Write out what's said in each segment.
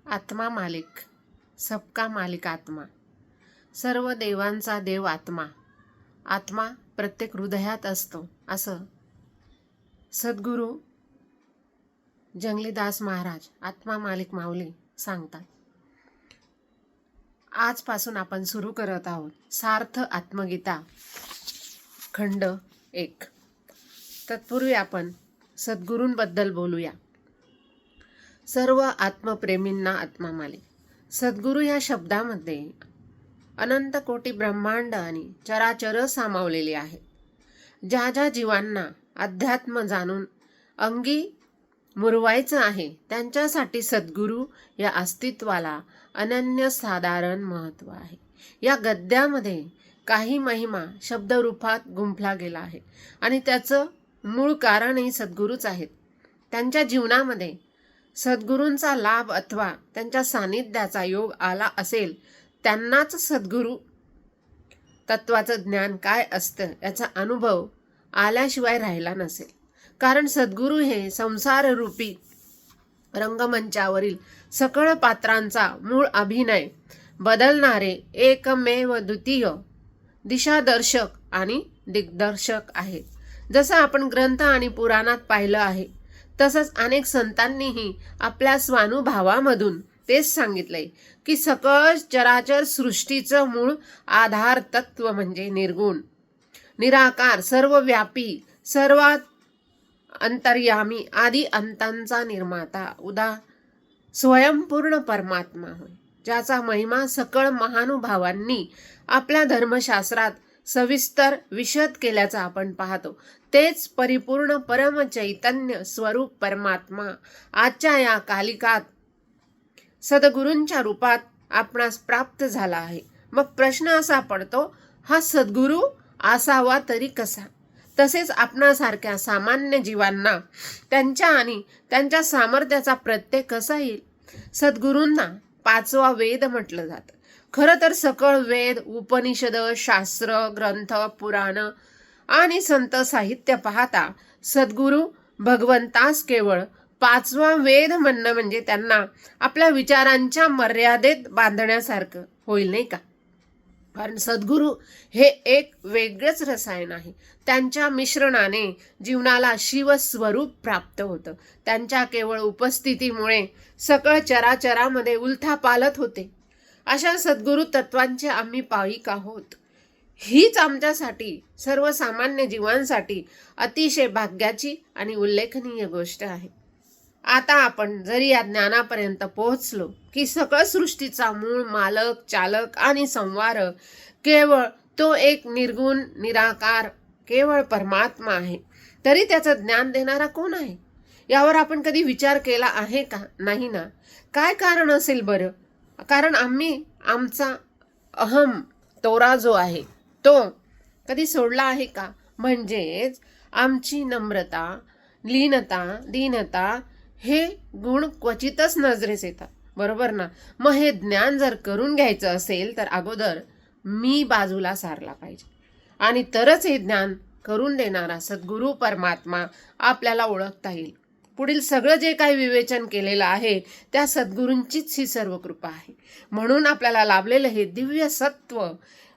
आत्मा मालिक, सबका मालिक आत्मा, सर्व देवांचा देव आत्मा, आत्मा प्रत्येक हृदयात असतो असं सद्गुरू जंगलीदास महाराज आत्मा मालिक माऊली सांगतात. आजपासून आपण सुरू करत आहोत सार्थ आत्मगीता खंड 1. तत्पूर्वी आपण सद्गुरूंबद्दल बोलूया. सर्व आत्मप्रेमींना आत्मा मालिक. सद्गुरू या शब्दामध्ये अनंत कोटी ब्रह्मांड आणि चराचर सामावलेले आहे. ज्या ज्या जीवांना अध्यात्म जाणून अंगी मुरवायचं आहे त्यांच्यासाठी सद्गुरू या अस्तित्वाला अनन्यसाधारण महत्त्व आहे. या गद्यामध्ये काही महिमा शब्दरूपात गुंफला गेला आहे आणि त्याचं मूळ कारणही सद्गुरूच आहेत. त्यांच्या जीवनामध्ये सद्गुरूंचा लाभ अथवा त्यांच्या सानिध्याचा योग आला असेल त्यांनाच सद्गुरू तत्वाचं ज्ञान काय असतं याचा अनुभव आल्याशिवाय राहिला नसेल. कारण सद्गुरू हे संसाररूपी रंगमंचावरील सकळ पात्रांचा मूळ अभिनय बदलणारे एकमेव द्वितीय दिशादर्शक आणि दिग्दर्शक आहेत. जसं आपण ग्रंथ आणि पुराणात पाहिलं आहे तसंच अनेक संतांनीही आपल्या स्वानुभवामधून तेच सांगितलंय की सकळ चराचर सृष्टीचं मूळ आधार तत्व म्हणजे निर्गुण, निराकार, सर्वव्यापी, सर्वात अंतर्यामी, आदी अंतांचा निर्माता, स्वयंपूर्ण परमात्मा होय, ज्याचा महिमा सकळ महानुभावांनी आपल्या धर्मशास्त्रात सविस्तर विशद केल्याचा आपण पाहतो. तेच परिपूर्ण परम चैतन्य स्वरूप परमात्मा आजच्या या कालिकात सद्गुरूंच्या रूपात आपणास प्राप्त झाला आहे. मग प्रश्न असा पडतो, हा सद्गुरू असावा तरी कसा? तसेच आपणासारख्या सामान्य जीवांना त्यांच्या आणि त्यांच्या सामर्थ्याचा प्रत्यय कसा येईल? सद्गुरूंना 5वा वेद म्हटलं जातं. खरं तर सकळ वेद, उपनिषद, शास्त्र, ग्रंथ, पुराण आणि संत साहित्य पाहता सद्गुरू भगवंतास केवळ 5वा वेद म्हणणं म्हणजे त्यांना आपल्या विचारांच्या मर्यादेत बांधण्यासारखं होईल, नाही का? कारण सद्गुरू हे एक वेगळंच रसायन आहे. त्यांच्या मिश्रणाने जीवनाला शिवस्वरूप प्राप्त होतं. त्यांच्या केवळ उपस्थितीमुळे सकळ चराचरामध्ये उलथापालथ होते. अशा सद्गुरू तत्वांचे आम्ही पाविक आहोत. हीच आमच्यासाठी सर्वसामान्य जीवांसाठी अतिशय भाग्याची आणि उल्लेखनीय गोष्ट आहे. आता आपण जरी या ज्ञानापर्यंत पोहोचलो की सकळ सृष्टीचा मूळ मालक, चालक आणि संवारक केवळ तो एक निर्गुण, निराकार, केवळ परमात्मा आहे, तरी त्याचं ज्ञान देणारा कोण आहे यावर आपण कधी विचार केला आहे का? नाही ना. काय कारण असेल बरं? कारण आम्ही आमचा अहम तोरा जो आहे तो कधी सोडला आहे का? म्हणजेच आमची नम्रता, लीनता, दीनता हे गुण क्वचितच नजरेस येतात, बरोबर ना? मग हे ज्ञान जर करून घ्यायचं असेल तर अगोदर मी बाजूला सारला पाहिजे आणि तरच हे ज्ञान करून देणारा सद्गुरू परमात्मा आपल्याला ओळखता येईल. पुढील सगळं जे काही विवेचन केलेलं आहे त्या सद्गुरूंचीच ही सर्व कृपा आहे. म्हणून आपल्याला लाभलेलं हे दिव्य सत्व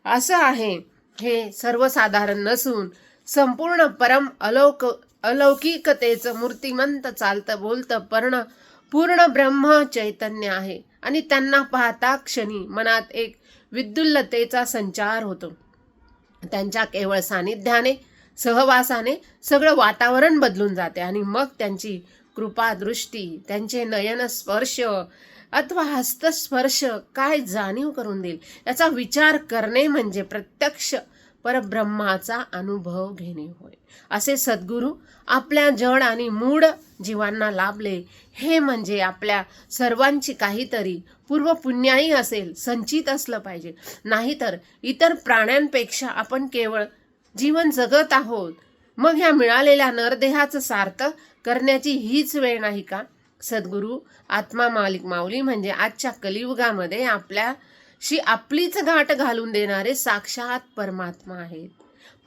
असं आहे, हे सर्वसाधारण नसून संपूर्ण परम अलौकिकतेचं मूर्तिमंत चालतं बोलतं पूर्ण ब्रह्म चैतन्य आहे आणि त्यांना पाहता क्षणी मनात एक विद्युल्लतेचा संचार होतो. त्यांच्या केवळ सानिध्याने, सहवासाने सगळं वातावरण बदलून जाते आणि मग त्यांची कृपा दृष्टी, त्यांचे नयन स्पर्श अथवा हस्तस्पर्श काय जाणीव करून देईल याचा विचार करणे म्हणजे प्रत्यक्ष परब्रह्माचा अनुभव घेणे होय. असे सद्गुरू आपल्या जड आणि मूढ जीवांना लाभले, हे म्हणजे आपल्या सर्वांची काहीतरी पूर्वपुण्याही असेल, संचित असलं पाहिजे. नाहीतर इतर प्राण्यांपेक्षा आपण केवळ जीवन जगत आहोत. मग ह्या मिळालेल्या नरदेहाचं सार्थक करण्याची हीच वेळ नाही का? सद्गुरू आत्मा मालिक माऊली म्हणजे आजच्या कलियुगामध्ये आपल्याशी आपलीच गाठ घालून देणारे साक्षात परमात्मा आहेत,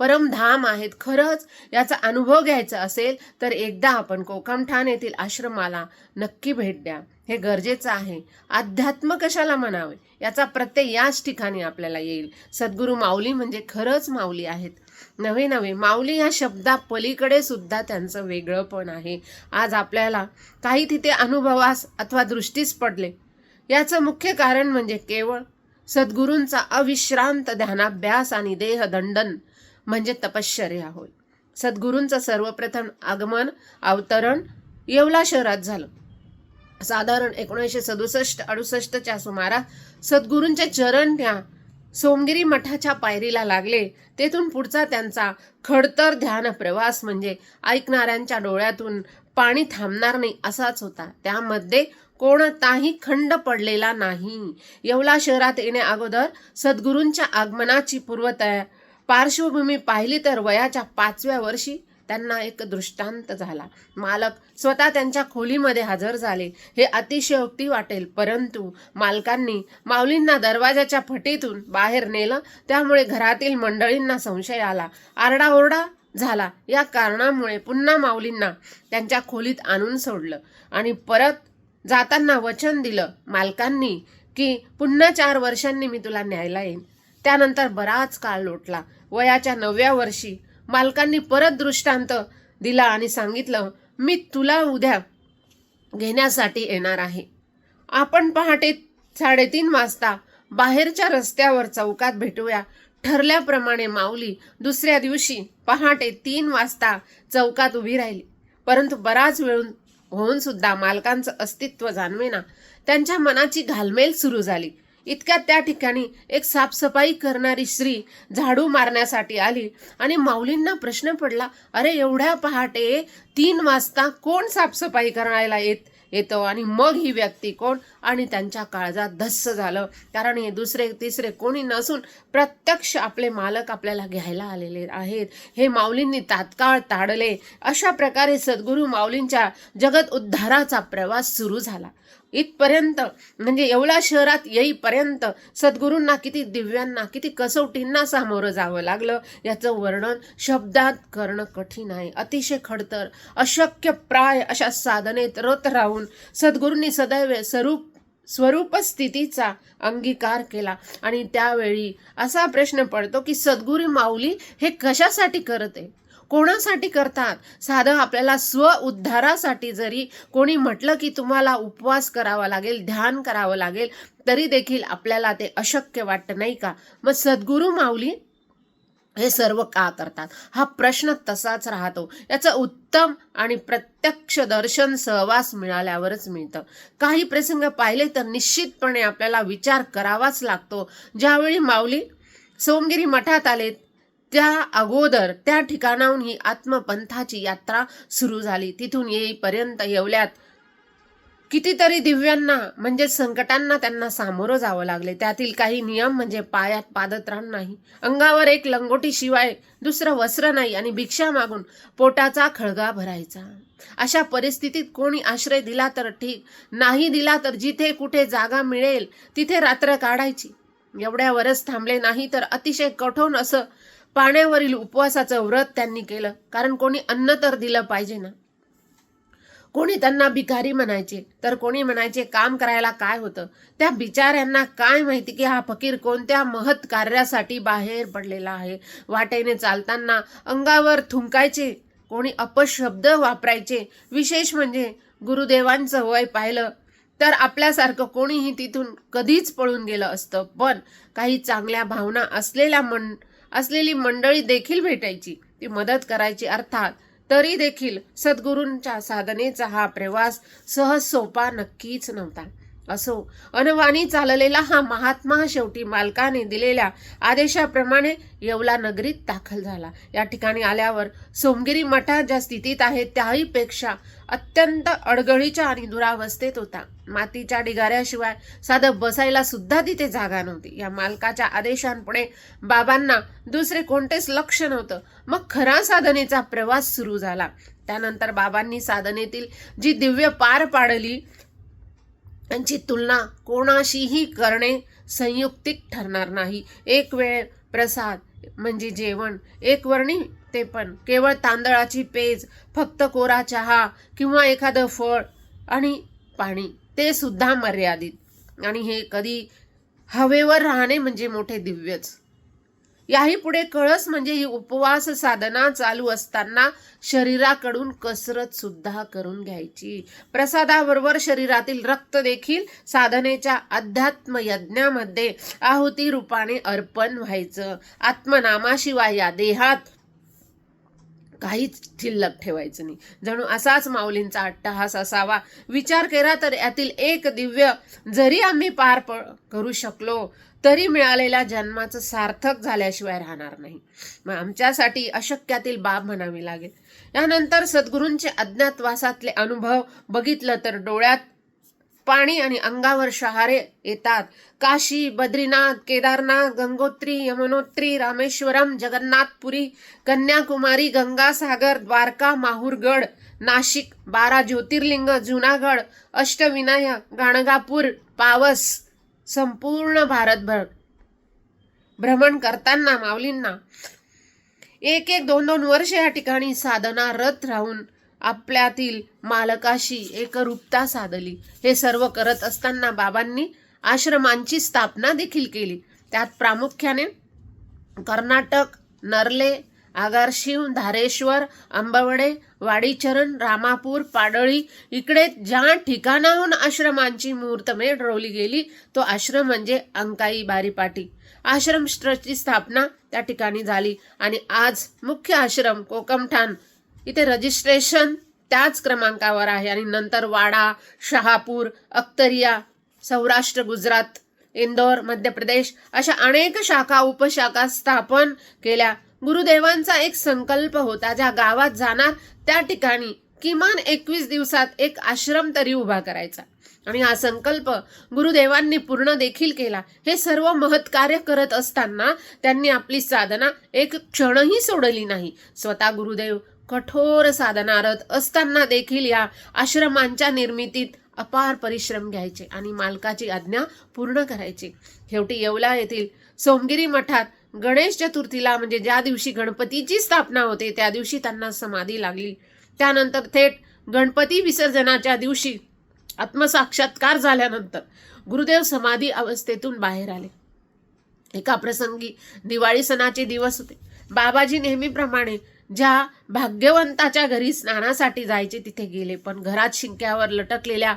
परमधाम आहेत. खरंच याचा अनुभव घ्यायचा असेल तर एकदा आपण कोकमठाण येथील आश्रमाला नक्की भेट द्या. हे गरजेचं आहे. अध्यात्म कशाला म्हणावे याचा प्रत्यय याच ठिकाणी आपल्याला येईल. सद्गुरू माऊली म्हणजे खरंच माऊली आहेत. नव्हे नव्हे, माऊली या शब्दा पलीकडे सुद्धा त्यांचं वेगळं पण आहे. आज आपल्याला काही तिथे अनुभवास अथवा दृष्टीस पडले. याचं मुख्य कारण म्हणजे केवळ सद्गुरूंचा अविश्रांत ध्यानाभ्यास आणि देहदंडन म्हणजे तपश्चर्या होय. सद्गुरूंचं सर्वप्रथम आगमन अवतरण येवला शहरात झालं. साधारण 1967-68च्या सुमारास सद्गुरूंचे चरण त्या सोमगिरी मठाच्या पायरीला लागले. तेथून पुढचा त्यांचा खडतर ध्यान प्रवास म्हणजे ऐकणाऱ्यांच्या डोळ्यातून पाणी थांबणार नाही असाच होता. त्यामध्ये कोणताही खंड पडलेला नाही. येवला शहरात येण्या अगोदर सद्गुरूंच्या आगमनाची पार्श्वभूमी पाहिली तर वयाच्या 5व्या वर्षी त्यांना एक दृष्टांत झाला. मालक स्वतः त्यांच्या खोलीमध्ये हजर झाले. हे अतिशयोक्ती वाटेल, परंतु मालकांनी माऊलींना दरवाजाच्या फटीतून बाहेर नेलं. त्यामुळे घरातील मंडळींना संशय आला, आरडाओरडा झाला. या कारणामुळे पुन्हा माऊलींना त्यांच्या खोलीत आणून सोडलं आणि परत जाताना वचन दिलं मालकांनी की पुन्हा 4 वर्षांनी मी तुला न्यायला येईन. त्यानंतर बराच काळ लोटला. वयाच्या 9व्या वर्षी मालकांनी परत दृष्टांत दिला आणि सांगितलं, मी तुला उद्या घेण्यासाठी येणार आहे. आपण पहाटे 3:30 वाजता बाहेरच्या रस्त्यावर चौकात भेटूया. ठरल्याप्रमाणे माऊली दुसऱ्या दिवशी पहाटे 3 वाजता चौकात उभी राहिली. परंतु बराच वेळ होऊन सुद्धा मालकांचं अस्तित्व जाणवेना. त्यांच्या मनाची घालमेल सुरू झाली. इतक्यात त्या ठिकाणी एक साफसफाई करणारी स्त्री झाडू मारण्यासाठी आली आणि माऊलींना प्रश्न पडला, अरे एवढ्या पहाटे 3 वाजता कोण साफसफाई करायला येतो आणि मग ही व्यक्ती कोण? आणि त्यांच्या काळजात धस्स झालं, कारण हे दुसरे तिसरे कोणी नसून प्रत्यक्ष आपले मालक आपल्याला घ्यायला आलेले आहेत. हे माऊलींनी तात्काळ ताडले. अशा प्रकारे सद्गुरू माऊलींच्या जगत उद्धाराचा प्रवास सुरू झाला. इथपर्यंत म्हणजे येवला शहरात येईपर्यंत सद्गुरूंना किती दिव्यांना, किती कसोटींना सामोरं जावं लागलं याचं वर्णन शब्दात करणं कठीण आहे. अतिशय खडतर, अशक्य प्राय अशा साधनेत रत राहून सद्गुरूंनी सदैव स्वरूप स्थितीचा अंगीकार केला. आणि त्यावेळी असा प्रश्न पडतो की सद्गुरू माऊली हे कशासाठी करत आहे, कोणासाठी करतात? साधं आपल्याला स्व उद्धारासाठी जरी कोणी म्हटलं की तुम्हाला उपवास करावा लागेल, ध्यान करावं लागेल, तरी देखील आपल्याला ते अशक्य वाटतं नाही का? मग सद्गुरू माऊली हे सर्व का करतात हा प्रश्न तसाच राहतो. याचं उत्तम आणि प्रत्यक्ष दर्शन सहवास मिळाल्यावरच मिळतं. काही प्रसंग पाहिले तर निश्चितपणे आपल्याला विचार करावाच लागतो. ज्यावेळी माऊली सोमगिरी मठात आले त्या अगोदर त्या ठिकाणाहून ही आत्मपंथाची यात्रा सुरू झाली. तिथून येईपर्यंत येवल्यात कितीतरी दिव्यांना म्हणजे संकटांना त्यांना सामोरं जावं लागले. त्यातील काही नियम म्हणजे पायात पादत्राण नाही, अंगावर एक लंगोटी शिवाय दुसरं वस्त्र नाही आणि भिक्षा मागून पोटाचा खळगा भरायचा. अशा परिस्थितीत कोणी आश्रय दिला तर ठीक, नाही दिला तर जिथे कुठे जागा मिळेल तिथे रात्र काढायची. एवढ्यावरच थांबले नाही तर अतिशय कठोर असं पाण्यावरील उपवासाचं व्रत त्यांनी केलं. कारण कोणी अन्न तर दिलं पाहिजे ना. कोणी त्यांना भिकारी म्हणायचे तर कोणी म्हणायचे काम करायला काय होतं. त्या बिचाऱ्यांना काय माहिती की हा फकीर कोणत्या महत् कार्यासाठी बाहेर पडलेला आहे. वाटेने चालताना अंगावर थुंकायचे, कोणी अपशब्द वापरायचे. विशेष म्हणजे गुरुदेवांचं वय पाहिलं तर आपल्यासारखं कोणीही तिथून कधीच पळून गेलं असतं. पण काही चांगल्या भावना असलेली मंडळी देखील भेटायची, ती मदत करायची. अर्थात तरी देखील सद्गुरूंच्या साधनेचा हा प्रवास सहज सोपा नक्कीच नव्हता. असो, अनवाणी चाललेला हा महात्मा शेवटी मालकाने दिलेल्या आदेशाप्रमाणे येवला नगरीत दाखल झाला. या ठिकाणी आल्यावर सोमगिरी मठात ज्या स्थितीत आहे त्याहीपेक्षा अत्यंत अडगळीच्या आणि दुरावस्थेत होता. मातीच्या ढिगाऱ्याशिवाय साधं बसायला सुद्धा तिथे जागा नव्हती. या मालकाच्या आदेशांपुढे बाबांना दुसरे कोणतेच लक्ष नव्हतं. मग खरा साधनेचा प्रवास सुरू झाला. त्यानंतर बाबांनी साधनेतील जी दिव्य पार पाडली त्यांची तुलना कोणाशीही करणे संयुक्तिक ठरणार नाही. एक वेळ प्रसाद म्हणजे जेवण, एक वर्णी ते पण केवळ तांदळाची पेज, फक्त कोरा चहा किंवा एखादं फळ आणि पाणी ते सुद्धा मर्यादित. आणि हे कधी हवेवर राहणे म्हणजे मोठे दिव्यच. याही पुढे कळस म्हणजे ही उपवास साधना चालू असताना शरीराकडून कसरत सुद्धा करून घ्यायची. प्रसादाबरोबर शरीरातील रक्त देखील साधनेच्या अध्यात्म यज्ञामध्ये आहुती रूपाने अर्पण व्हायचं. आत्मनामाशिवाय या देहात काहीच शिल्लक ठेवायचं नाही. जणू असाच माऊलींचा अट्टहास असावा. विचार केला तर यातील एक दिव्य जरी आम्ही पार करू शकलो तरी मिळालेल्या जन्माचं सार्थक झाल्याशिवाय राहणार नाही. मग आमच्यासाठी अशक्यातील बाब म्हणावी लागेल. यानंतर सद्गुरूंचे अज्ञातवासातले अनुभव बघितलं तर डोळ्यात पाणी आणि अंगावर शहारे येतात. काशी, बद्रीनाथ, केदारनाथ, गंगोत्री, यमुनोत्री, रामेश्वरम, जगन्नाथपुरी, कन्याकुमारी, गंगासागर, द्वारका, माहूरगड, नाशिक, 12 ज्योतिर्लिंग, जुनागड, अष्टविनायक, गाणगापूर, पावस, संपूर्ण भारतभर भ्रमण करताना माऊलींना 1-1, 2-2 वर्ष या ठिकाणी साधनारत राहून आपल्यातील मालकाशी एकरूपता साधली. हे सर्व करत असताना बाबांनी आश्रमांची स्थापना देखील केली. त्यात प्रामुख्याने कर्नाटक, नर्ले, आगारशिव, धारेश्वर, अंबवडे, वाडीचरण, रामापूर, पाडळी इकडे ज्या ठिकाणाहून आश्रमांची मुहूर्तमेढ रोवली गेली तो आश्रम म्हणजे अंकाई बारीपाटी. आश्रम ट्रस्टची स्थापना त्या ठिकाणी झाली आणि आज मुख्य आश्रम कोकमठाण इथे रजिस्ट्रेशन त्याच क्रमांकावर आहे. आणि नंतर वाडा, शहापूर, अख्तरिया, सौराष्ट्र, गुजरात, इंदोर, मध्य प्रदेश अशा अनेक शाखा उपशाखा स्थापन केल्या. गुरुदेवांचा एक संकल्प होता, ज्या गावात जाणार त्या ठिकाणी किमान 21 दिवसात एक आश्रम तरी उभा करायचा. आणि हा संकल्प गुरुदेवांनी पूर्ण देखील केला. हे सर्व महत्कार्य करत असताना त्यांनी आपली साधना एक क्षणही सोडली नाही. स्वतः गुरुदेव कठोर साधनारत असताना देखील या आश्रमांच्या निर्मितीत अपार परिश्रम घ्यायचे आणि मालकाची आज्ञा पूर्ण करायची. शेवटी येवला येथील सोमगिरी मठात गणेश चतुर्थीला म्हणजे ज्या दिवशी गणपतीची स्थापना होते त्या दिवशी त्यांना समाधी लागली. त्यानंतर थेट गणपती विसर्जनाच्या दिवशी आत्मसाक्षात्कार झाल्यानंतर गुरुदेव समाधी अवस्थेतून बाहेर आले. एका प्रसंगी दिवाळी सणाचे दिवस होते. बाबाजी नेहमीप्रमाणे ज्या भाग्यवंताच्या घरी स्नानासाठी जायचे तिथे गेले, पण घरात शिंक्यावर लटकलेल्या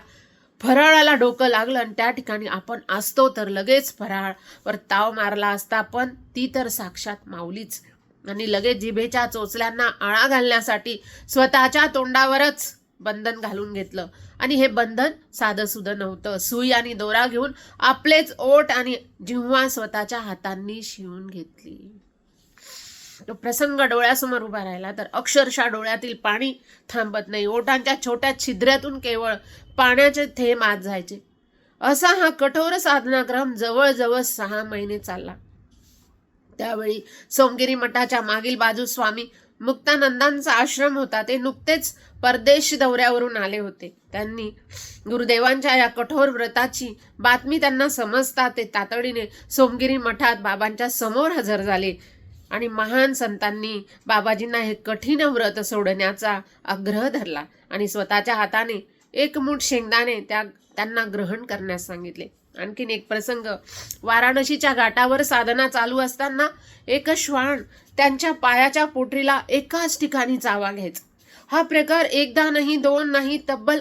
फराळाला डोकं लागलं आणि त्या ठिकाणी आपण असतो तर लगेच फराळवर ताव मारला असता, पण ती तर साक्षात माऊलीच. आणि लगेच जिभेच्या चोचल्यांना आळा घालण्यासाठी स्वतःच्या तोंडावरच बंधन घालून घेतलं. आणि हे बंधन साधं सुधं नव्हतं. सुई आणि दोरा घेऊन आपलेच ओठ आणि जिव्हा स्वतःच्या हातांनी शिवून घेतली. तो प्रसंग डोळ्यासमोर उभा राहिला तर अक्षरशः डोळ्यातील पाणी थांबत नाही. ओठांच्या छोट्या छिद्रातून केवळ पाण्याचे थेंब आत जायचे. असा हा कठोर साधनाक्रम जवळजवळ 6 महिने चालला. त्यावेळी सोमगिरी मठाच्या मागील बाजूस स्वामी मुक्तानंदांचा आश्रम होता. ते नुकतेच परदेश दौऱ्यावरून आले होते. त्यांनी गुरुदेवांच्या या कठोर व्रताची बातमी त्यांना समजता ते तातडीने सोमगिरी मठात बाबांच्या समोर हजर झाले आणि महान संतांनी बाबाजींना हे कठीण व्रत सोडण्याचा आग्रह धरला आणि स्वतःच्या हाताने एक मूठ शेंगदाणे त्यांना ग्रहण करण्यास सांगितले. आणखीन एक प्रसंग, वाराणसीच्या घाटावर साधना चालू असताना एक श्वान त्यांच्या पायाच्या पोटरीला एकाच ठिकाणी चावा घ्यायचा. हा प्रकार एकदा नाही, 2 नाही, तब्बल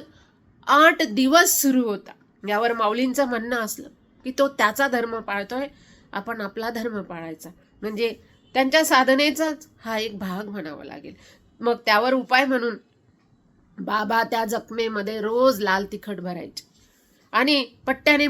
8 दिवस सुरू होता. यावर माऊलींचं म्हणणं असलं की तो त्याचा धर्म पाळतोय, आपण आपला धर्म पाळायचा. म्हणजे त्यांच्या साधनेचाच हा एक भाग म्हणावा लागेल. मग त्यावर उपाय म्हणून बाबा त्या जखमेमध्ये रोज लाल तिखट भरायचे आणि पट्ट्याने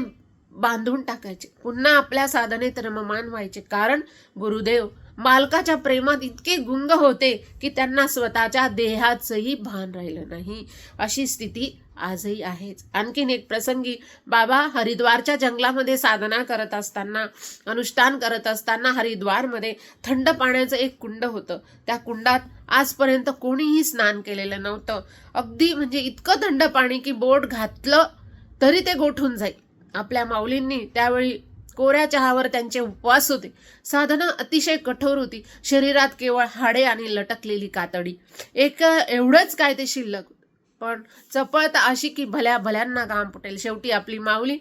बांधून टाकायचे. पुन्हा आपल्या साधनेत रममान व्हायचे. कारण गुरुदेव मालकाच्या प्रेमात इतके गुंग होते की त्यांना स्वतःच्या देहाचंही भान राहिलं नाही. अशी स्थिती आजही आहेच. आणखीन एक प्रसंगी बाबा हरिद्वारच्या जंगलामध्ये साधना करत असताना, अनुष्ठान करत असताना हरिद्वारमध्ये थंड पाण्याचं एक कुंड होतं. त्या कुंडात आजपर्यंत कोणीही स्नान केलेलं नव्हतं. अगदी म्हणजे इतकं थंड पाणी की बोट घातलं तरी ते गोठून जाईल. आपल्या माऊलींनी त्यावेळी कोऱ्या चहावर त्यांचे उपवास होते. साधना अतिशय कठोर होती. शरीरात केवळ हाडे आणि लटकलेली कातडी एवढंच काय ते शिल्लक. पण चपळता अशी की भल्या भल्यांना घाम फुटेल. शेवटी आपली माऊली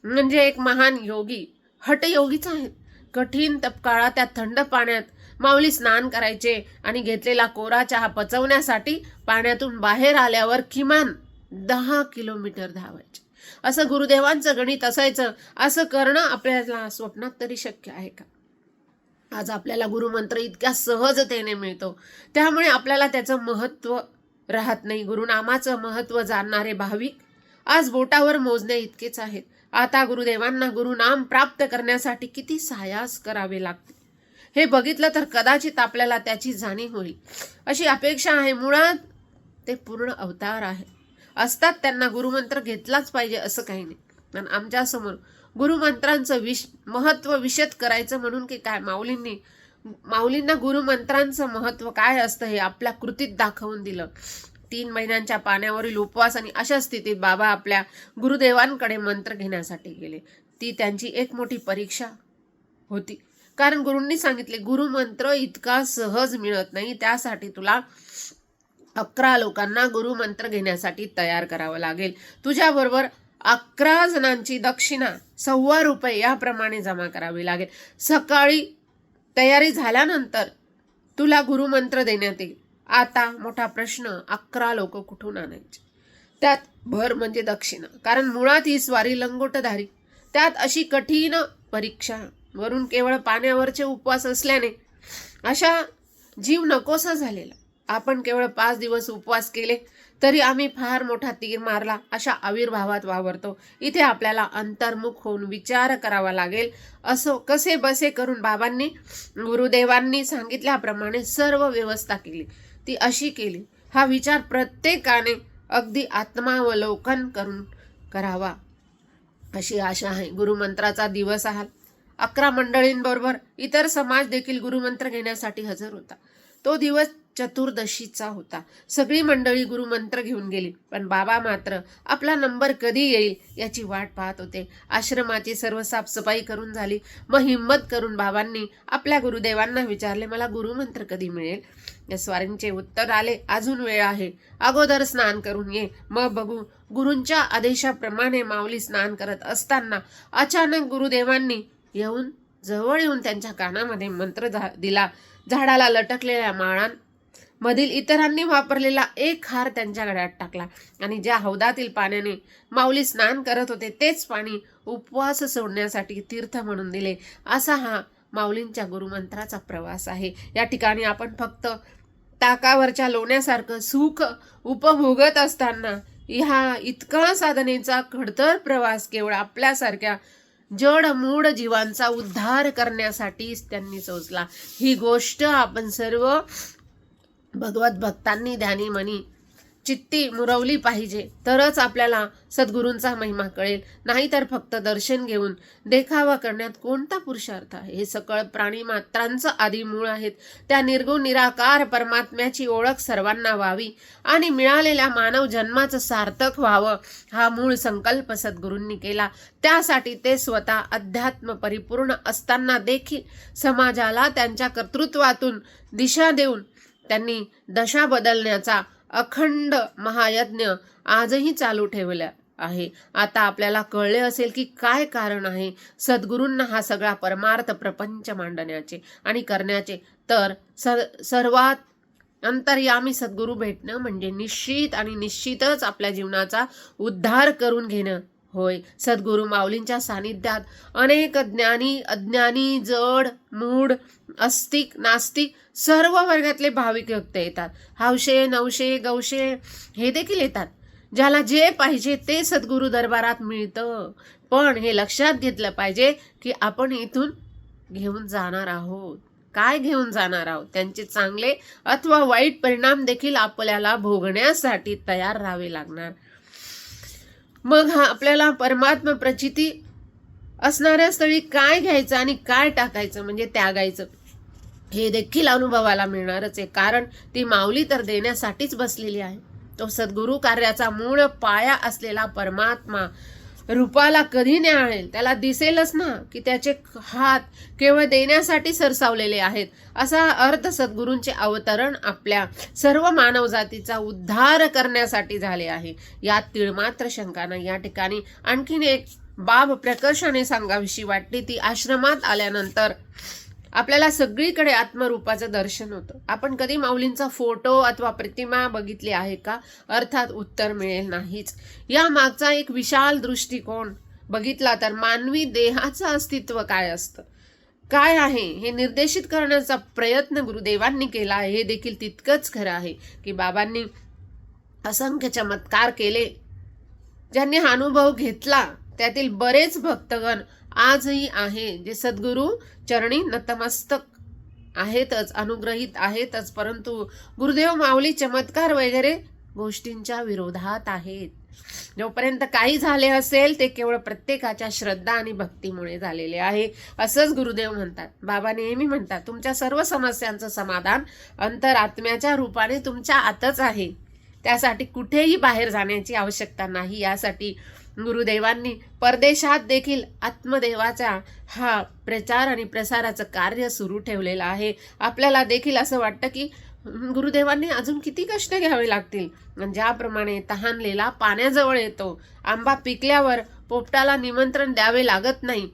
म्हणजे एक महान योगी, हटयोगीच आहेत. कठीण तपकाळात त्या थंड पाण्यात माऊली स्नान करायचे आणि घेतलेला कोरा चहा पचवण्यासाठी पाण्यातून बाहेर आल्यावर किमान 10 किलोमीटर धावायचे. असं गुरुदेवांचं गणित असायचं. असं करणं आपल्याला स्वप्नात तरी शक्य आहे का? आज आपल्याला गुरुमंत्र इतक्या सहजतेने मिळतो, त्यामुळे आपल्याला त्याचं महत्त्व राहत नाही. गुरुनामाचं महत्त्व जाणणारे भाविक आज बोटावर मोजणे इतकेच आहेत. आता गुरुदेवांना गुरुनाम प्राप्त करण्यासाठी किती सायास करावे लागते हे बघितलं तर कदाचित आपल्याला त्याची जाणीव होईल अशी अपेक्षा आहे. मुळात ते पूर्ण अवतार आहे. असतात त्यांना गुरुमंत्र घेतलाच पाहिजे असं काही नाही. पण आमच्यासमोर गुरुमंत्रांचं महत्त्व विशद करायचं म्हणून की काय, माऊलींना गुरुमंत्रांचं महत्त्व काय असतं हे आपल्या कृतीत दाखवून दिलं. 3 महिन्यांच्या पाण्यावरील उपवास आणि अशा स्थितीत बाबा आपल्या गुरुदेवांकडे मंत्र घेण्यासाठी गेले. ती त्यांची एक मोठी परीक्षा होती. कारण गुरूंनी सांगितले, गुरुमंत्र इतका सहज मिळत नाही, त्यासाठी तुला 11 लोकांना गुरुमंत्र घेण्यासाठी तयार करावं लागेल. तुझ्याबरोबर 11 जणांची दक्षिणा ₹1.25 याप्रमाणे जमा करावी लागेल. सकाळी तयारी झाल्यानंतर तुला गुरुमंत्र देण्यात येईल. आता मोठा प्रश्न, 11 लोक कुठून आणायचे? त्यात भर म्हणजे दक्षिणा. कारण मुळात ही स्वारी लंगोटधारी, त्यात अशी कठीण परीक्षा, वरून केवळ पाण्यावरचे उपवास असल्याने अशा जीव नकोसा झालेला. आपण केवळ 5 दिवस उपवास केले तरी आम्ही फार मोठा तीर मारला अशा आविर्भावात वावरतो. इथे आपल्याला अंतर्मुख होऊन विचार करावा लागेल. असो कसे बसे करून बाबांनी गुरुदेवांनी सांगितल्याप्रमाणे सर्व व्यवस्था केली, ती अशी केली. हा विचार प्रत्येकाने अगदी आत्मावलोकन करून करावा अशी आशा आहे. गुरुमंत्राचा दिवस आहे. 11 मंडळींबरोबर इतर समाज देखील गुरुमंत्र घेण्यासाठी हजर होता. तो दिवस चतुर्दशीचा होता. सगळी मंडळी गुरुमंत्र घेऊन गेली, पण बाबा मात्र आपला नंबर कधी येईल याची वाट पाहत होते. आश्रमाची सर्व साफसफाई करून झाली. मग हिंमत करून बाबांनी आपल्या गुरुदेवांना विचारले, मला गुरुमंत्र कधी मिळेल? या स्वारींचे उत्तर आले, अजून वेळ आहे, अगोदर स्नान करून ये, मग बघू. गुरूंच्या आदेशाप्रमाणे माऊली स्नान करत असताना अचानक गुरुदेवांनी जवळ येऊन त्यांच्या कानामध्ये मंत्र दिला. झाडाला लटकलेल्या माळांमधील इतरांनी वापरलेला एक हार त्यांच्या गळ्यात टाकला आणि ज्या हौदातील पाण्याने माऊली स्नान करत होते तेच पाणी उपवास सोडण्यासाठी तीर्थ म्हणून दिले. असा हा माऊलींच्या गुरुमंत्राचा प्रवास आहे. या ठिकाणी आपण फक्त टाकावरच्या लोण्यासारखं सुख उपभोगत असताना ह्या इतका साधनेचा खडतर प्रवास केवळ आपल्यासारख्या जड मूड जीवांचा उद्धार करण्यासाठीच त्यांनी सोचला. ही गोष्ट आपण सर्व भगवत भक्तांनी ध्यानी मनी चित्ती मुरवली पाहिजे, तरच आपल्याला सद्गुरूंचा महिमा कळेल. नाहीतर फक्त दर्शन घेऊन देखावा करण्यात कोणता पुरुषार्थ आहे? हे सकळ प्राणी मात्रांचं आदी मूळ आहेत. त्या निर्गुण निराकार परमात्म्याची ओळख सर्वांना व्हावी आणि मिळालेल्या मानव जन्माचं सार्थक व्हावं हा मूळ संकल्प सद्गुरूंनी केला. त्यासाठी ते स्वतः अध्यात्म परिपूर्ण असताना देखील समाजाला त्यांच्या कर्तृत्वातून दिशा देऊन त्यांनी दशा बदलण्याचा अखंड महायज्ञ आजही चालू ठेवला आहे. आता आपल्याला कळले असेल की काय कारण आहे सद्गुरूंना हा सगळा परमार्थ प्रपंच मांडण्याचे आणि करण्याचे. तर सर्वात अंतर्यामी सद्गुरू भेटणं म्हणजे निश्चित आणि निश्चितच आपल्या जीवनाचा उद्धार करून घेणं होय. सद्गुरू माऊलींच्या सानिध्यात अनेक ज्ञानी अज्ञानी जड मूड आस्तिक नास्तिक सर्व वर्गातले भाविक व्यक्त येतात. हौशे नवशे गौशे हे देखील येतात. ज्याला जे पाहिजे ते सद्गुरू दरबारात मिळतं. पण हे लक्षात घेतलं पाहिजे की आपण इथून घेऊन जाणार आहोत. काय घेऊन जाणार आहोत? त्यांचे चांगले अथवा वाईट परिणाम देखील आपल्याला भोगण्यासाठी तयार राहावे लागणार. मग हा आपल्याला परमात्मा प्रचिती असणाऱ्या स्थळी काय घ्यायचं आणि काय टाकायचं म्हणजे त्यागायचं हे देखील अनुभवाला मिळणारच आहे. कारण ती माऊली तर देण्यासाठीच बसलेली आहे. तो सद्गुरू कार्याचा मूळ पाया असलेला परमात्मा रूपाला कधी न्याहाळेल त्याला दिसेलच ना की त्याचे हात केवळ देण्यासाठी सरसावलेले आहेत. असा अर्थ सद्गुरूंचे अवतरण आपल्या सर्व मानवजातीचा उद्धार करण्यासाठी झाले आहे. यात तीळमात्र शंका नाही. या ठिकाणी आणखीन एक बाब प्रकर्षाने सांगावीशी वाटते. ती आश्रमात आल्यानंतर आपल्याला सगळीकडे आत्मरूपाचं दर्शन होतं. आपण कधी माऊलींचा फोटो अथवा प्रतिमा बघितली आहे का? अर्थात उत्तर मिळेल नाहीच. या मागचा एक विशाल दृष्टिकोन बघितला तर मानवी देहाचं अस्तित्व काय असतं, काय आहे हे निर्देशित करण्याचा प्रयत्न गुरुदेवांनी केला आहे. हे देखील तितकंच खरं आहे की बाबांनी असंख्य चमत्कार केले. ज्यांनी हा अनुभव घेतला त्यातील बरेच भक्तगण आजही आहे जे सद्गुरू चरणी नतमस्तक आहेतच, अनुग्रहित आहेतच, परंतु गुरुदेव माऊली चमत्कार वगैरे गोष्टींच्या विरोधात आहेत. जोपर्यंत काही झाले असेल ते केवळ प्रत्येकाच्या श्रद्धा आणि भक्तीमुळे झालेले आहे असंच गुरुदेव म्हणतात. बाबा नेहमी म्हणतात तुमच्या सर्व समस्यांचं समाधान अंतरात्म्याच्या रूपाने तुमच्या आतच आहे. त्यासाठी कुठेही बाहेर जाण्याची आवश्यकता नाही. यासाठी गुरुदेवांनी परदेशात देखील आत्मदेवाचा हा प्रचार आणि प्रसाराचं कार्य सुरू ठेवलेलं आहे. आपल्याला देखील असं वाटतं की गुरुदेवांनी अजून किती कष्ट घ्यावे लागतील. ज्याप्रमाणे तहानलेला पाण्याजवळ येतो, आंबा पिकल्यावर पोपटाला निमंत्रण द्यावे लागत नाही,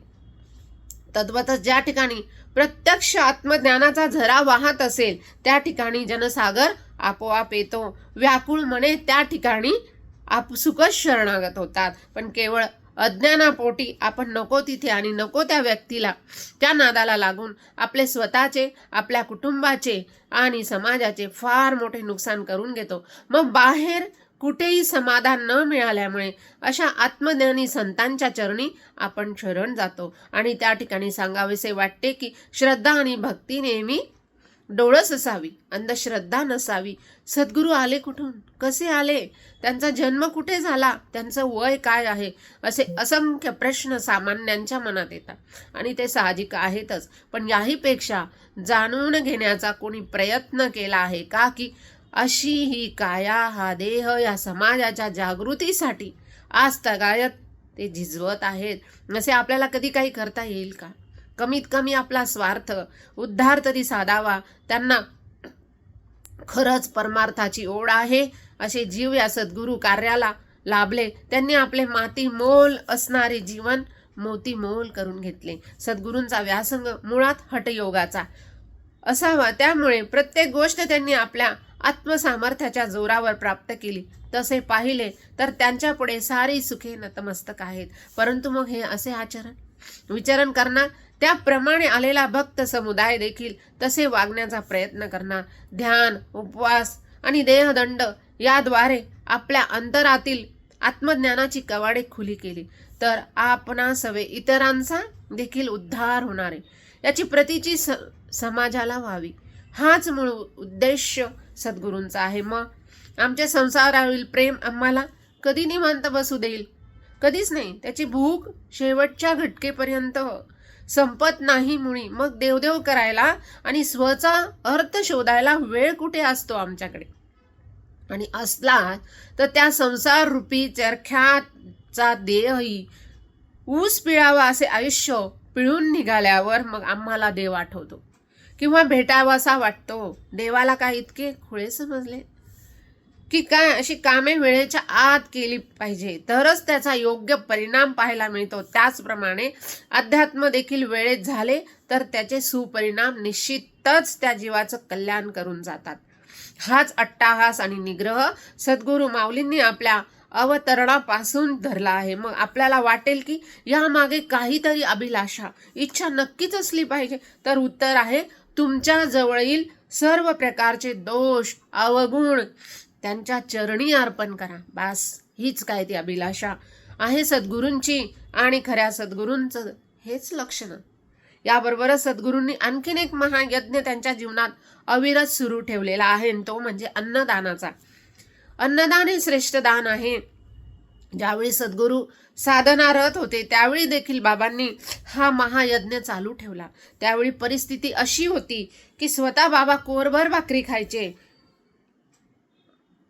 तद्वतच ज्या ठिकाणी प्रत्यक्ष आत्मज्ञानाचा झरा वाहत असेल त्या ठिकाणी जनसागर आपोआप येतो. व्याकुळ मने त्या ठिकाणी आपसुकच शरणागत होतात. पण केवळ अज्ञानापोटी आपण नको तिथे आणि नको त्या व्यक्तीला, त्या नादाला लागून आपले स्वतःचे, आपल्या कुटुंबाचे आणि समाजाचे फार मोठे नुकसान करून घेतो. मग बाहेर कुठेही समाधान न मिळाल्यामुळे अशा आत्मज्ञानी संतांच्या चरणी आपण शरण जातो. आणि त्या ठिकाणी सांगावेसे वाटते की श्रद्धा आणि भक्ती नेहमी डोळस असावी, अंधश्रद्धा नसावी. सद्गुरू आले कुठून, कसे आले, त्यांचा जन्म कुठे झाला, त्यांचं वय काय आहे, असे असंख्य प्रश्न सामान्यांच्या मनात येतात आणि ते साहजिक आहेतच. पण याहीपेक्षा जाणून घेण्याचा कोणी प्रयत्न केला आहे का की अशी ही काया हा देह या समाजाच्या जागृतीसाठी आज तगायत ते झिजवत आहेत. असे आपल्याला कधी काही करता येईल का? कमीत कमी आपला स्वार्थ, उद्धार तरी साधावा. त्यांना खरंच परमार्थाची ओढ आहे असे जीव या सद्गुरू कार्याला लाभले. त्यांनी आपले माती मोल असणारे जीवन मोती मोल करून घेतले. सद्गुरूंचा व्यासंग मुळात हठयोगाचा असावा. त्यामुळे प्रत्येक गोष्ट त्यांनी आपल्या आत्मसामर्थ्याच्या जोरावर प्राप्त केली. तसे पाहिले तर त्यांच्या पुढे सारी सुखे नतमस्तक आहेत. परंतु मग हे असे आचरण विचरण करणार, त्याप्रमाणे आलेला भक्त समुदाय देखील तसे वागण्याचा प्रयत्न करणार. ध्यान, उपवास आणि देहदंड याद्वारे आपल्या अंतरातील आत्मज्ञानाची कवाडे खुली केली तर आपणासवे इतरांचा देखील उद्धार होणार आहे. याची प्रतीची समाजाला व्हावी, हाच मूळ उद्देश सद्गुरूंचा आहे. मग आमच्या संसारावरील प्रेम आम्हाला कधी निवांत बसू देईल? कधीच नाही. त्याची भूक शेवटच्या घटकेपर्यंत संपत नाही मुळी. मग देवदेव करायला आणि स्वचा अर्थ शोधायला वेळ कुठे असतो आमच्याकडे? आणि असला तर त्या संसार रूपी चरख्याचा देहही ऊस पिळावा असे आयुष्य पिळून निघाल्यावर मग आम्हाला देव आठवतो किंवा भेटावासा वाटतो. देवाला काय इतके खुळे समजले की काय अशी कामे वेळेच्या आत केली पाहिजे तरच त्याचा योग्य परिणाम पाहायला मिळतो. त्याचप्रमाणे अध्यात्म देखील वेळेत झाले तर त्याचे सुपरिणाम निश्चितच त्या जीवाचं कल्याण करून जातात. हाच अट्टाहास आणि निग्रह सद्गुरू माऊलींनी आपल्या अवतरणापासून धरला आहे. मग आपल्याला वाटेल की यामागे काहीतरी अभिलाषा, इच्छा नक्कीच असली पाहिजे. तर उत्तर आहे तुमच्या जवळील सर्व प्रकारचे दोष, अवगुण त्यांच्या चरणी अर्पण करा. बस हीच काय ती अभिलाषा आहे सद्गुरूंची आणि खऱ्या सद्गुरूंचं हेच लक्षण. याबरोबरच सद्गुरूंनी आणखीन एक महायज्ञ त्यांच्या जीवनात अविरत सुरू ठेवलेला आहे, तो म्हणजे अन्नदानाचा. अन्नदान हे श्रेष्ठ दान आहे. ज्यावेळी सद्गुरू साधनारत होते त्यावेळी देखील बाबांनी हा महायज्ञ चालू ठेवला. त्यावेळी परिस्थिती अशी होती की स्वतः बाबा कोरभर भाकरी खायचे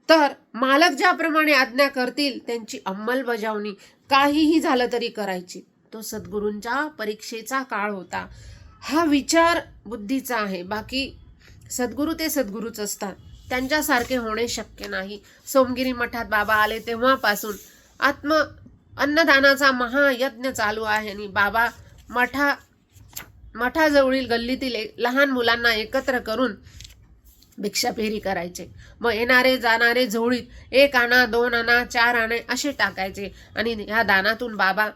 तर मालक ज्याप्रमाणे आज्ञा करतील त्यांची अंमलबजावणी काहीही झालं तरी करायची. तो सद्गुरूंच्या परीक्षेचा काळ होता. हा विचार बुद्धीचा आहे. बाकी सद्गुरू ते सद्गुरूच असतात, त्यांच्यासारखे होणे शक्य नाही. सोमगिरी मठात बाबा आले तेव्हापासून अन्नदानाचा महायज्ञ चालू आहे आणि बाबा मठाजवळील गल्लीतील लहान मुलांना एकत्र करून भिक्षाफेरी करायचे. मग येणारे जाणारे झोळीत 1 आणा 2 आणा 4 आणे असे टाकायचे आणि ह्या दानातून बाबा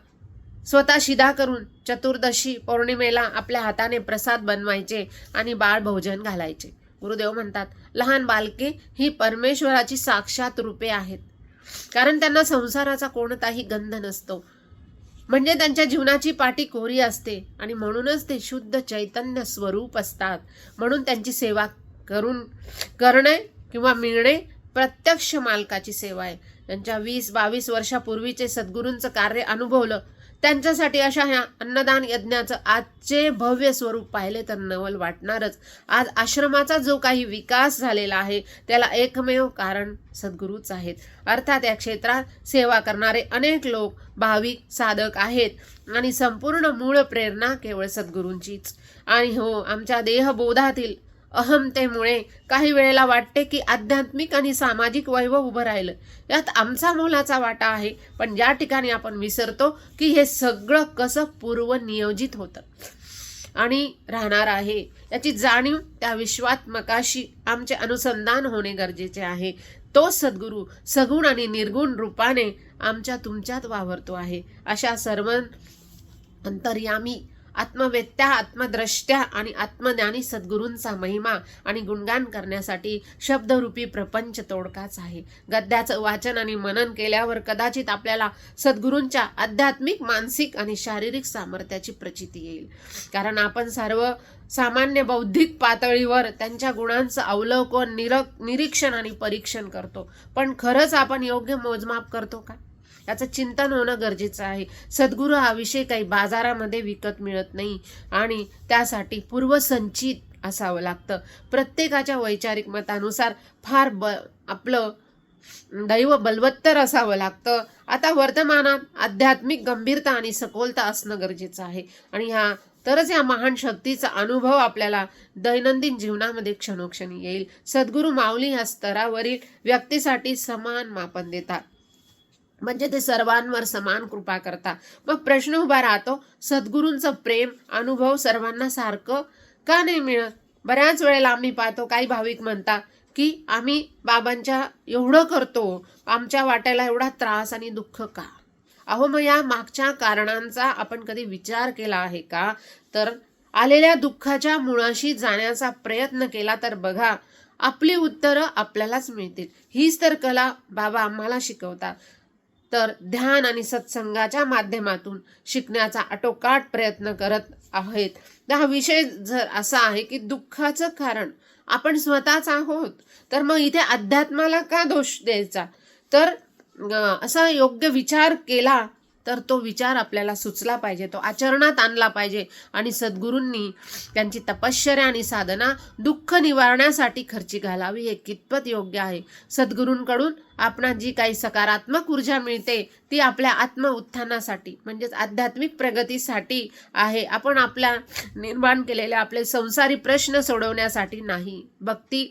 स्वतः शिदा करून चतुर्दशी पौर्णिमेला आपल्या हाताने प्रसाद बनवायचे आणि बाळ भोजन घालायचे. गुरुदेव म्हणतात, लहान बालके ही परमेश्वराची साक्षात रूपे आहेत, कारण त्यांना संसाराचा कोणताही गंध नसतो. म्हणजे त्यांच्या जीवनाची पाटी कोरी असते आणि म्हणूनच ते शुद्ध चैतन्य स्वरूप असतात. म्हणून त्यांची सेवा करणे किंवा मिळणे प्रत्यक्ष मालकाची सेवा आहे. त्यांच्या 20-22 वर्षापूर्वीचे सद्गुरूंचं कार्य अनुभवलं, त्यांच्यासाठी अशा ह्या अन्नदान यज्ञाचं आजचे भव्य स्वरूप पाहिले तर नवल वाटणारच. आज आश्रमाचा जो काही विकास झालेला आहे त्याला एकमेव कारण सद्गुरूच आहेत. अर्थात या क्षेत्रात सेवा करणारे अनेक लोक भाविक साधक आहेत आणि संपूर्ण मूळ प्रेरणा केवळ सद्गुरूंचीच. आणि हो, आमच्या देहबोधातील अहमतेमुळे काही वेळेला वाटते की आध्यात्मिक आणि सामाजिक वैभव उभं राहिलं, यात आमचा मोलाचा वाटा आहे. पण ज्या ठिकाणी आपण विसरतो की हे सगळं कसं पूर्वनियोजित होतं आणि राहणार आहे, याची जाणीव त्या विश्वात्मकाशी आमचे अनुसंधान होणे गरजेचे आहे. तो सद्गुरू सगुण आणि निर्गुण रूपाने आमच्या तुमच्यात वावरतो आहे. अशा सर्व अंतर्यामी आत्मवेत्या, आत्मद्रष्ट्या आणि आत्मज्ञानी सद्गुरूंचा महिमा आणि गुणगान करण्यासाठी शब्दरूपी प्रपंच तोडकाच आहे. गद्याचं वाचन आणि मनन केल्यावर कदाचित आपल्याला सद्गुरूंच्या आध्यात्मिक, मानसिक आणि शारीरिक सामर्थ्याची प्रचिती येईल. कारण आपण सर्व सामान्य बौद्धिक पातळीवर त्यांच्या गुणांचं अवलोकन, निरीक्षण आणि परीक्षण करतो. पण खरंच आपण योग्य मोजमाप करतो का, याचं चिंतन होणं गरजेचं आहे. सद्गुरू हा विषय काही बाजारामध्ये विकत मिळत नाही आणि त्यासाठी पूर्वसंचित असावं लागतं. प्रत्येकाच्या वैचारिक मतानुसार फार आपलं दैव बलवत्तर असावं लागतं. आता वर्तमानात आध्यात्मिक गंभीरता आणि सखोलता असणं गरजेचं आहे आणि तरच या महान शक्तीचा अनुभव आपल्याला दैनंदिन जीवनामध्ये क्षणोक्षणी येईल. सद्गुरू माऊली ह्या स्तरावरील व्यक्तीसाठी समान मापन देतात, म्हणजे ते सर्वांवर समान कृपा करता. मग प्रश्न उभा राहतो, सद्गुरूंचं प्रेम अनुभव सर्वांना सारखं का नाही मिळत? बऱ्याच वेळेला आम्ही पाहतो काही भाविक म्हणतात की आम्ही बाबांच्या एवढं करतो, आमच्या वाट्याला एवढा त्रास आणि दुःख का? अहो, मग या मागच्या कारणांचा आपण कधी विचार केला आहे का? तर आलेल्या दुःखाच्या मुळाशी जाण्याचा प्रयत्न केला तर बघा, आपली उत्तरं आपल्यालाच मिळतील. हीच तर कला बाबा आम्हाला शिकवतात. तर ध्यान आणि सत्संगाच्या माध्यमातून शिकण्याचा आटोकाट प्रयत्न करत आहेत. हा विषय जर असा आहे की दुःखाचं कारण आपण स्वतःच आहोत, तर मग इथे अध्यात्माला का दोष द्यायचा? तर असा योग्य विचार केला तर तो विचार आपल्याला सुचला पाहिजे, तो आचरणात आणला पाहिजे. आणि सद्गुरूंनी त्यांची तपश्चर्या आणि साधना दुःख निवारण्यासाठी खर्ची घालावी, हे कितपत योग्य आहे? सद्गुरूंकडून आपणास जी काही सकारात्मक ऊर्जा मिळते ती आपल्या आत्म उत्थानासाठी म्हणजेच आध्यात्मिक प्रगतीसाठी आहे. आपण आपल्या निर्माण केलेले आपले संसारी प्रश्न सोडवण्यासाठी नाही. भक्ती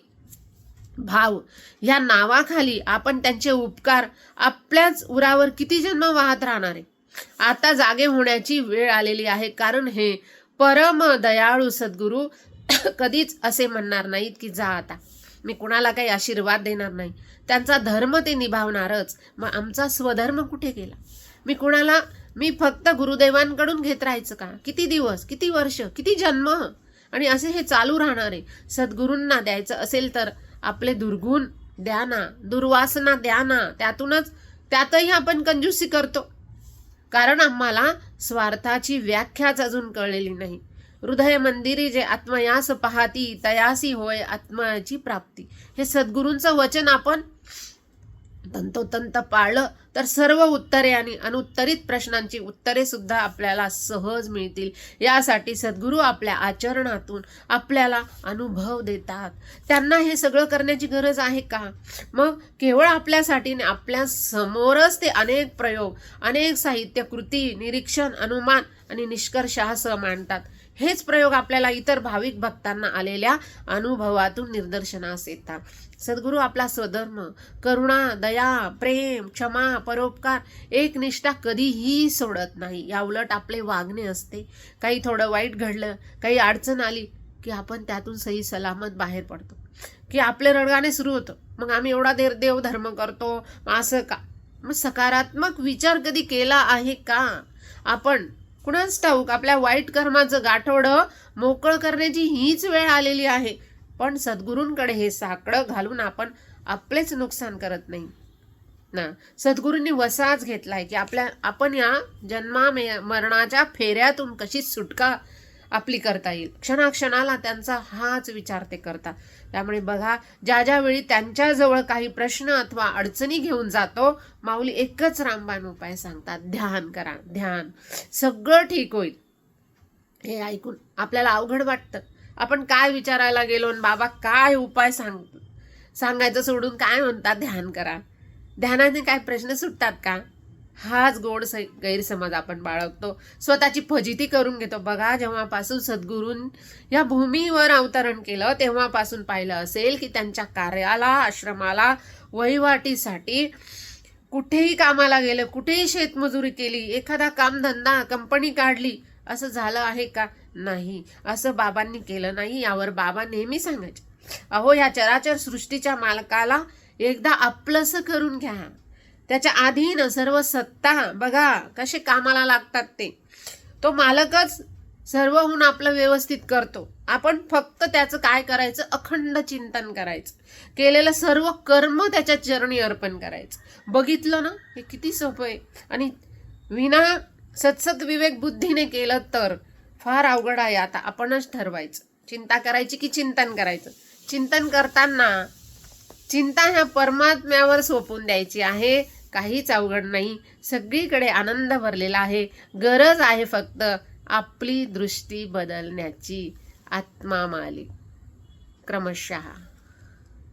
भाव या नावाखाली आपण त्यांचे उपकार आपल्याच उरावर किती जन्म वाहत राहणार आहे? आता जागे होण्याची वेळ आलेली आहे. कारण हे परम दयाळू सद्गुरू कधीच असे म्हणणार नाहीत की जा आता, मी कुणाला काही आशीर्वाद देणार नाही. त्यांचा धर्म ते निभावणारच. मग आमचा स्वधर्म कुठे गेला? मी फक्त गुरुदेवांकडून घेत राहायचं का? किती दिवस, किती वर्ष, किती जन्म? आणि असे हे चालू राहणार आहे. सद्गुरूंना द्यायचं असेल तर आपले दुर्गुण द्या ना, दुर्वासना द्या ना. त्यातही आपण कंजूसी करतो, कारण आम्हाला स्वार्थाची व्याख्याच अजून कळलेली नाही. हृदय मंदिरी जे आत्मयास पाहती तयासी होय आत्म्याची प्राप्ती, हे सद्गुरूंचं वचन आपण तंतोतंत पाळलं तर सर्व उत्तरे आणि अनुत्तरित प्रश्नांची उत्तरे सुद्धा आपल्याला सहज मिळतील. यासाठी सद्गुरू आपल्या आचरणातून आपल्याला अनुभव देतात. त्यांना हे सगळं करण्याची गरज आहे का? मग केवळ आपल्यासाठी आपल्या समोरच ते अनेक प्रयोग, अनेक साहित्य कृती, निरीक्षण, अनुमान आणि निष्कर्षासह मांडतात. हेच प्रयोग आपल्याला इतर भाविक भक्तांना आलेल्या अनुभवातून निदर्शनास येतात. सद्गुरू आपला स्वधर्म, करुणा, दया, प्रेम, क्षमा, परोपकार, एकनिष्ठा कधीही सोडत नाही. या उलट आपले वागणे असते. काही थोडं वाईट घडलं, काही अडचण आली की आपण त्यातून सही सलामत बाहेर पडतो, की आपले रडगाणे सुरू होतं. मग आम्ही एवढा देवधर्म करतो, असं का? मग सकारात्मक विचार कधी केला आहे का आपण? कुणाच ठाऊक आपल्या वाईट कर्माचं गाठोडं मोकळं करण्याची हीच वेळ आलेली आहे. पण सद्गुरूंकडे हे साकडं घालून आपण आपलेच नुकसान करत नाही ना. सद्गुरूंनी वसाच घेतलाय की आपण या मरणाच्या फेऱ्यातून कशी सुटका आपली करता येईल. क्षणाक्षणाला त्यांचा हाच विचार ते करतात. त्यामुळे बघा, ज्या वेळी त्यांच्याजवळ काही प्रश्न अथवा अडचणी घेऊन जातो, माऊली एकच रामबाण उपाय सांगतात: ध्यान करा, ध्यान, सगळं ठीक होईल. हे ऐकून आपल्याला अवघड वाटतं. आपण काय विचारायला गेलो आणि बाबा काय उपाय सांगायचं सोडून काय म्हणतात ध्यान करा. ध्यानाने काय प्रश्न सुटतात का? हाच गोड गैरसमज आपण बाळगतो, स्वतःची फजिती करून घेतो. बघा, जेव्हापासून सद्गुरूं या भूमीवर अवतरण केलं तेव्हापासून पाहिलं असेल की त्यांच्या कार्याला, आश्रमाला, वहिवाटीसाठी कुठेही कामाला गेलं, कुठेही शेतमजुरी केली, एखादा कामधंदा, कंपनी काढली, असं झालं आहे का? नाही. असं बाबांनी केलं नाही. यावर बाबा नेहमी सांगायचे, अहो, ह्या चराचर सृष्टीच्या मालकाला एकदा आपलंसं करून घ्या. त्याच्या अधीन सर्व सत्ता, बघा कसे कामाला लागतात ते. तो मालकच सर्वहून आपलं व्यवस्थित करतो. आपण फक्त त्याचं काय करायचं? अखंड चिंतन करायचं. केलेलं सर्व कर्म त्याच्या चरणी अर्पण करायचं. बघितलं ना, हे किती सोपं आहे. आणि विना सत्सद विवेक बुद्धीने केलं तर फार अवघड आहे. आता आपणच ठरवायचं, चिंता करायची की चिंतन करायचं. चिंतन करताना चिंता ह्या परमात्म्यावर सोपून द्यायची आहे. काहीच अवघड नाही. सगळीकडे आनंद भरलेला आहे. गरज आहे फक्त आपली दृष्टी बदलण्याची. आत्मा मालिक क्रमशः.